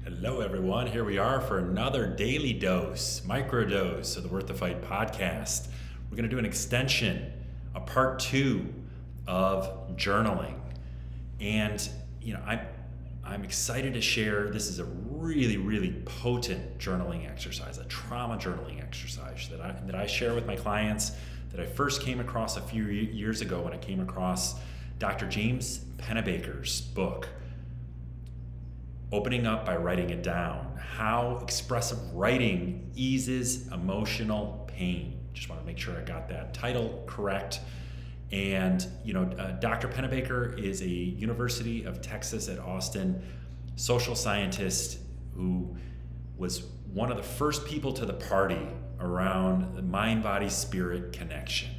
Hello, everyone. Here we are for another daily dose, microdose of the Worth the Fight podcast. We're going to do an extension, a part 2 of journaling. And, I'm excited to share. This is a really, really potent journaling exercise, a trauma journaling exercise that I share with my clients that I first came across a few years ago when I came across Dr. James Pennebaker's book, Opening Up by Writing It Down, How Expressive Writing Eases Emotional Pain. Just want to make sure I got that title correct. And, Dr. Pennebaker is a University of Texas at Austin social scientist who was one of the first people to the party around the mind-body-spirit connection.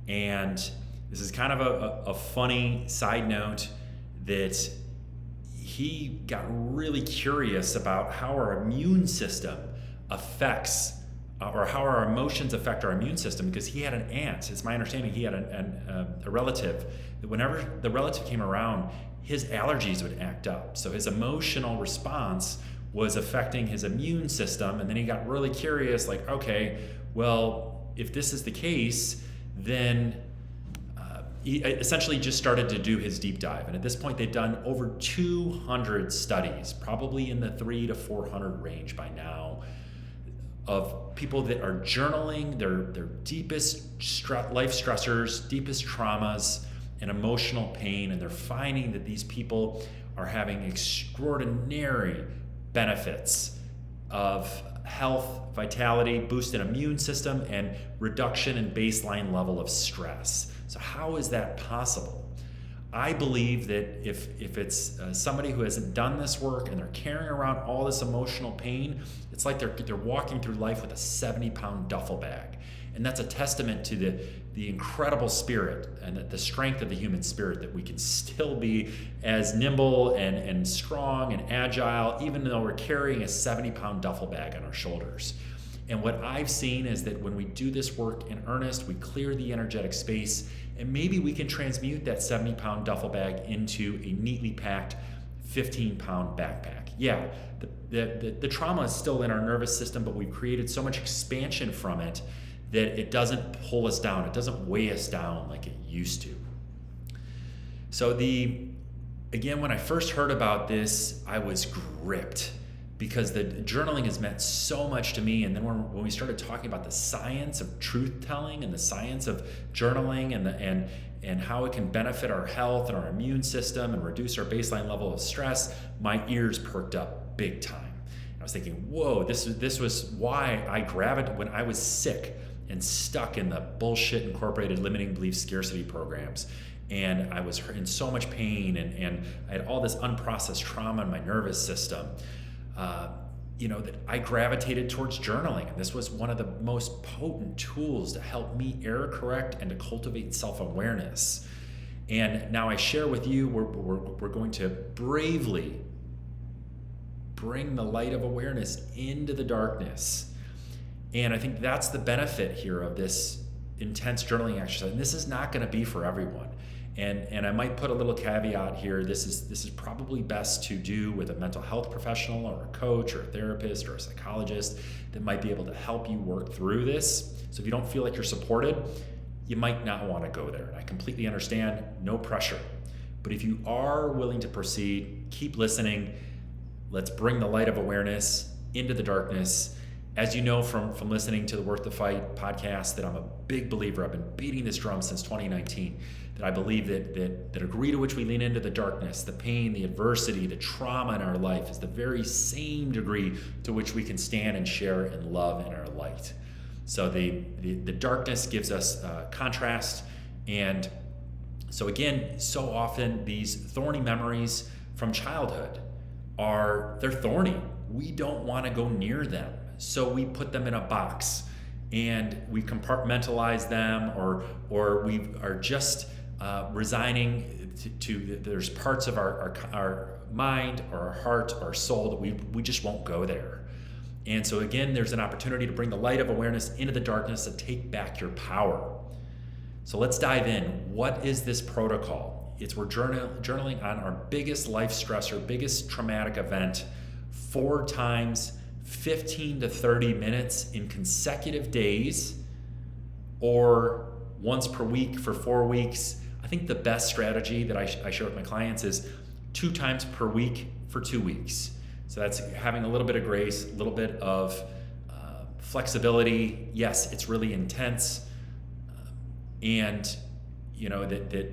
And this is kind of a funny side note that he got really curious about how our immune system affects or how our emotions affect our immune system, because he had an aunt. It's my understanding he had a relative that whenever the relative came around, his allergies would act up. So his emotional response was affecting his immune system. And then he got really curious, like, okay, well, if this is the case, then he essentially just started to do his deep dive. And at this point, they've done over 200 studies, probably in the 300 to 400 range by now, of people that are journaling their deepest life stressors, deepest traumas, and emotional pain. And they're finding that these people are having extraordinary benefits of health, vitality, boosted immune system, and reduction in baseline level of stress. So how is that possible? I believe that if it's somebody who hasn't done this work and they're carrying around all this emotional pain, it's like they're walking through life with a 70-pound duffel bag. And that's a testament to the incredible spirit and the strength of the human spirit, that we can still be as nimble and strong and agile, even though we're carrying a 70-pound duffel bag on our shoulders. And what I've seen is that when we do this work in earnest, we clear the energetic space, and maybe we can transmute that 70-pound duffel bag into a neatly packed 15-pound backpack. Yeah, the trauma is still in our nervous system, but we've created so much expansion from it that it doesn't pull us down. It doesn't weigh us down like it used to. So again, when I first heard about this, I was gripped, because the journaling has meant so much to me. And then when we started talking about the science of truth telling and the science of journaling and how it can benefit our health and our immune system and reduce our baseline level of stress, my ears perked up big time. I was thinking, whoa, this was why I gravitated when I was sick and stuck in the bullshit incorporated limiting belief scarcity programs. And I was in so much pain and I had all this unprocessed trauma in my nervous system. That I gravitated towards journaling. And this was one of the most potent tools to help me error correct and to cultivate self-awareness. And now I share with you, we're going to bravely bring the light of awareness into the darkness. And I think that's the benefit here of this intense journaling exercise. And this is not going to be for everyone. And I might put a little caveat here. This is probably best to do with a mental health professional or a coach or a therapist or a psychologist that might be able to help you work through this. So if you don't feel like you're supported, you might not want to go there. And I completely understand, no pressure. But if you are willing to proceed, keep listening. Let's bring the light of awareness into the darkness. As you know from listening to the Worth the Fight podcast, that I'm a big believer. I've been beating this drum since 2019. That I believe that the degree to which we lean into the darkness, the pain, the adversity, the trauma in our life is the very same degree to which we can stand and share in love in our light. So the darkness gives us contrast. And so again, so often these thorny memories from childhood they're thorny. We don't want to go near them. So we put them in a box and we compartmentalize them, or we are just resigning to there's parts of our mind or our heart or our soul that we just won't go there. And so again, there's an opportunity to bring the light of awareness into the darkness to take back your power. So let's dive in. What is this protocol? We're journaling on our biggest life stressor, biggest traumatic event 4 times, 15 to 30 minutes in consecutive days, or once per week for 4 weeks. I think the best strategy that I share with my clients is 2 times per week for 2 weeks. So that's having a little bit of grace, a little bit of flexibility. Yes, it's really intense, and that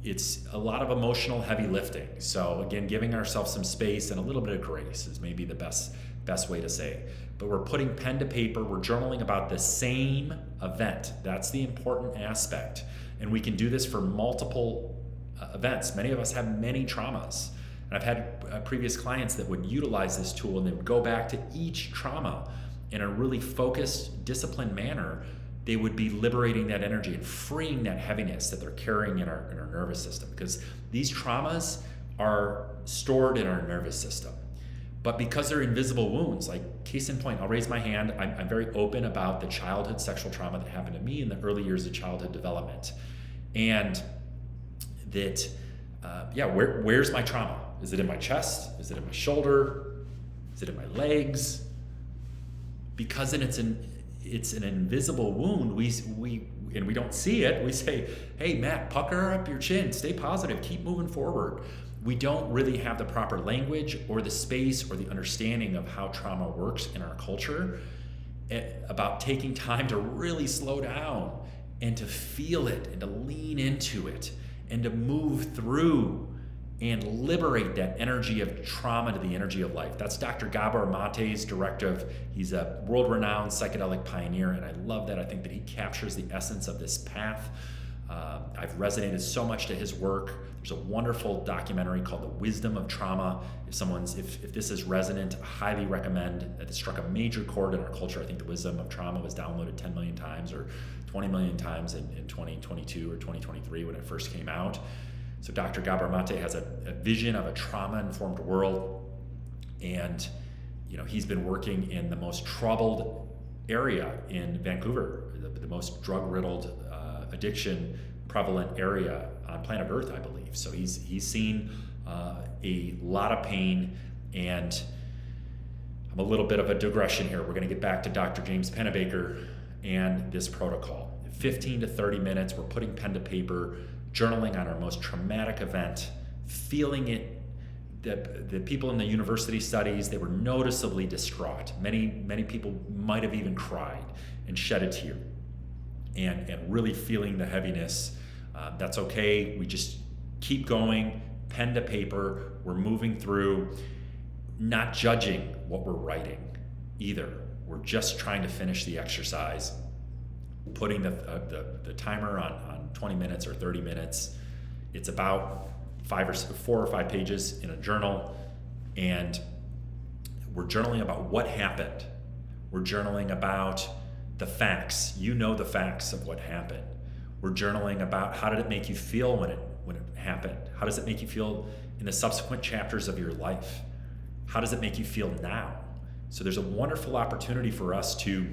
it's a lot of emotional heavy lifting. So again, giving ourselves some space and a little bit of grace is maybe the best way to say it. But we're putting pen to paper, we're journaling about the same event. That's the important aspect. And we can do this for multiple events. Many of us have many traumas. And I've had previous clients that would utilize this tool, and they would go back to each trauma in a really focused, disciplined manner. They would be liberating that energy and freeing that heaviness that they're carrying in our nervous system, because these traumas are stored in our nervous system. But because they're invisible wounds, like case in point, I'll raise my hand. I'm very open about the childhood sexual trauma that happened to me in the early years of childhood development. And that, where's my trauma? Is it in my chest? Is it in my shoulder? Is it in my legs? Because it's an invisible wound, we don't see it. We say, hey, Matt, pucker up your chin, stay positive, keep moving forward. We don't really have the proper language or the space or the understanding of how trauma works in our culture, about taking time to really slow down and to feel it and to lean into it and to move through and liberate that energy of trauma to the energy of life. That's Dr. Gabor Mate's directive. He's a world-renowned psychedelic pioneer, and I love that. I think that he captures the essence of this path. I've resonated so much to his work. There's a wonderful documentary called The Wisdom of Trauma. If this is resonant, I highly recommend. It struck a major chord in our culture. I think The Wisdom of Trauma was downloaded 10 million times or 20 million times in 2022 or 2023 when it first came out. So Dr. Gabor Mate has a vision of a trauma-informed world, and he's been working in the most troubled area in Vancouver, the most drug-riddled, addiction prevalent area on planet Earth, I believe. So he's seen a lot of pain, and I'm a little bit of a digression here. We're going to get back to Dr. James Pennebaker and this protocol. 15 to 30 minutes, we're putting pen to paper, journaling on our most traumatic event, feeling it. The people in the university studies, they were noticeably distraught. Many people might have even cried and shed a tear, and really feeling the heaviness. That's okay. We just keep going, pen to paper. We're moving through, not judging what we're writing either. We're just trying to finish the exercise, putting the timer on 20 minutes or 30 minutes. It's about 4 or 5 pages in a journal, and we're journaling about what happened. We're journaling about the facts. The facts of what happened. We're journaling about how did it make you feel when it happened? How does it make you feel in the subsequent chapters of your life? How does it make you feel now? So there's a wonderful opportunity for us to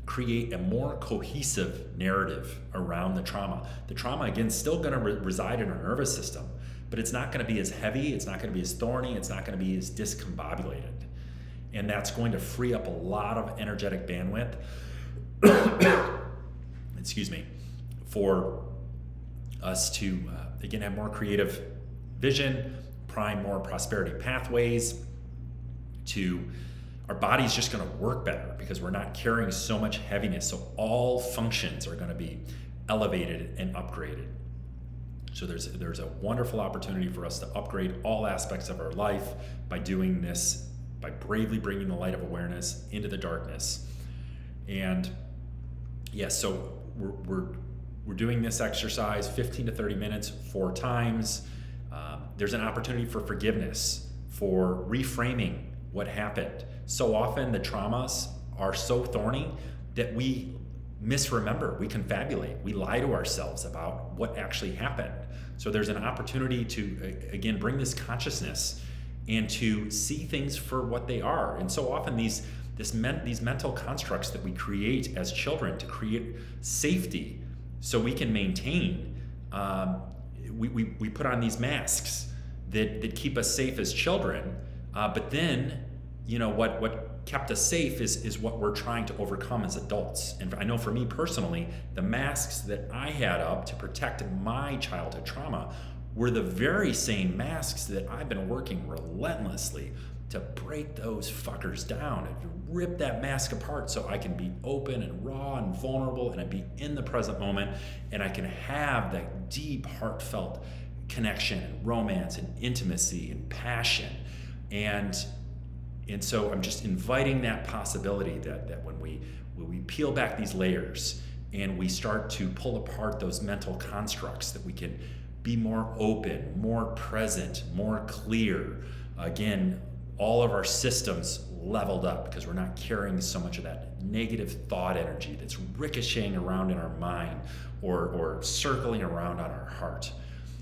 create a more cohesive narrative around the trauma. The trauma, again, is still going to reside in our nervous system, but it's not going to be as heavy, it's not going to be as thorny, it's not going to be as discombobulated. And that's going to free up a lot of energetic bandwidth, for us to, again, have more creative vision, prime more prosperity pathways, our body's just going to work better because we're not carrying so much heaviness. So all functions are going to be elevated and upgraded. So there's a wonderful opportunity for us to upgrade all aspects of our life by doing this, by bravely bringing the light of awareness into the darkness. And so we're doing this exercise 15 to 30 minutes 4 times. There's an opportunity for forgiveness, for reframing what happened. So often the traumas are so thorny that we misremember, we confabulate, we lie to ourselves about what actually happened. So there's an opportunity to, again, bring this consciousness and to see things for what they are. And so often these mental constructs that we create as children to create safety so we can maintain, we put on these masks that keep us safe as children, but then what kept us safe is what we're trying to overcome as adults. And I know for me personally, the masks that I had up to protect my childhood trauma were the very same masks that I've been working relentlessly to break those fuckers down and rip that mask apart so I can be open and raw and vulnerable and I be in the present moment and I can have that deep, heartfelt connection and romance and intimacy and passion. And so I'm just inviting that possibility that when we peel back these layers and we start to pull apart those mental constructs, that we can be more open, more present, more clear. Again, all of our systems leveled up because we're not carrying so much of that negative thought energy that's ricocheting around in our mind or circling around on our heart.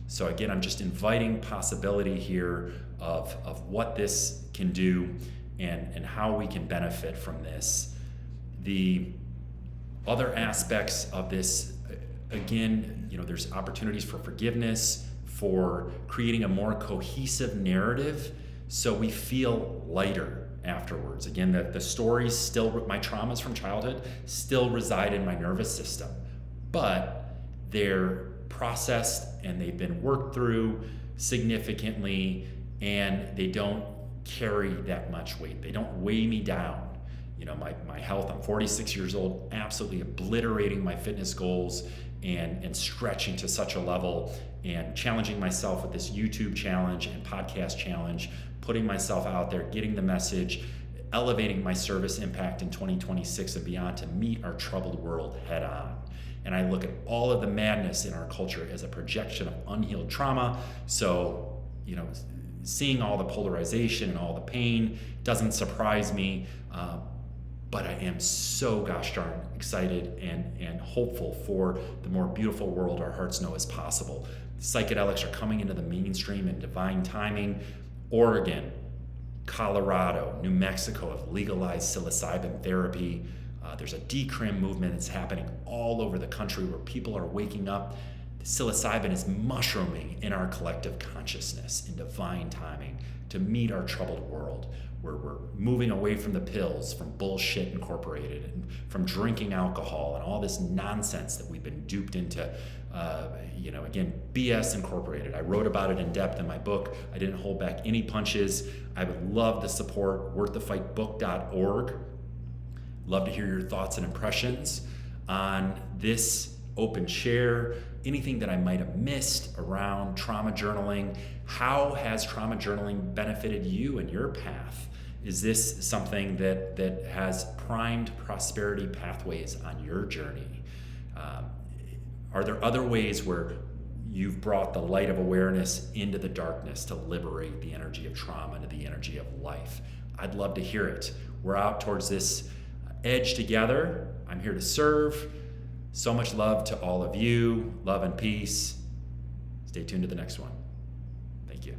So again, I'm just inviting possibility here of what this can do and how we can benefit from this. The other aspects of this, again, there's opportunities for forgiveness, for creating a more cohesive narrative so we feel lighter afterwards. Again, the stories still, my traumas from childhood still reside in my nervous system, but they're processed and they've been worked through significantly, and they don't carry that much weight. They don't weigh me down. My health, I'm 46 years old, absolutely obliterating my fitness goals and stretching to such a level and challenging myself with this YouTube challenge and podcast challenge, putting myself out there, getting the message, elevating my service impact in 2026 and beyond to meet our troubled world head on. And I look at all of the madness in our culture as a projection of unhealed trauma. So, seeing all the polarization and all the pain doesn't surprise me, but I am so gosh darn excited and hopeful for the more beautiful world our hearts know is possible. Psychedelics are coming into the mainstream in divine timing. Oregon, Colorado, New Mexico have legalized psilocybin therapy. There's a decrim movement that's happening all over the country where people are waking up. Psilocybin is mushrooming in our collective consciousness in divine timing to meet our troubled world, where we're moving away from the pills, from Bullshit Incorporated, and from drinking alcohol and all this nonsense that we've been duped into. Again, BS Incorporated. I wrote about it in depth in my book. I didn't hold back any punches. I would love the support, worththefightbook.org. Love to hear your thoughts and impressions on this open share, anything that I might have missed around trauma journaling. How has trauma journaling benefited you in your path? Is this something that has primed prosperity pathways on your journey? Are there other ways where you've brought the light of awareness into the darkness to liberate the energy of trauma into the energy of life? I'd love to hear it. We're out towards this edge together. I'm here to serve. So much love to all of you. Love and peace. Stay tuned to the next one. Thank you.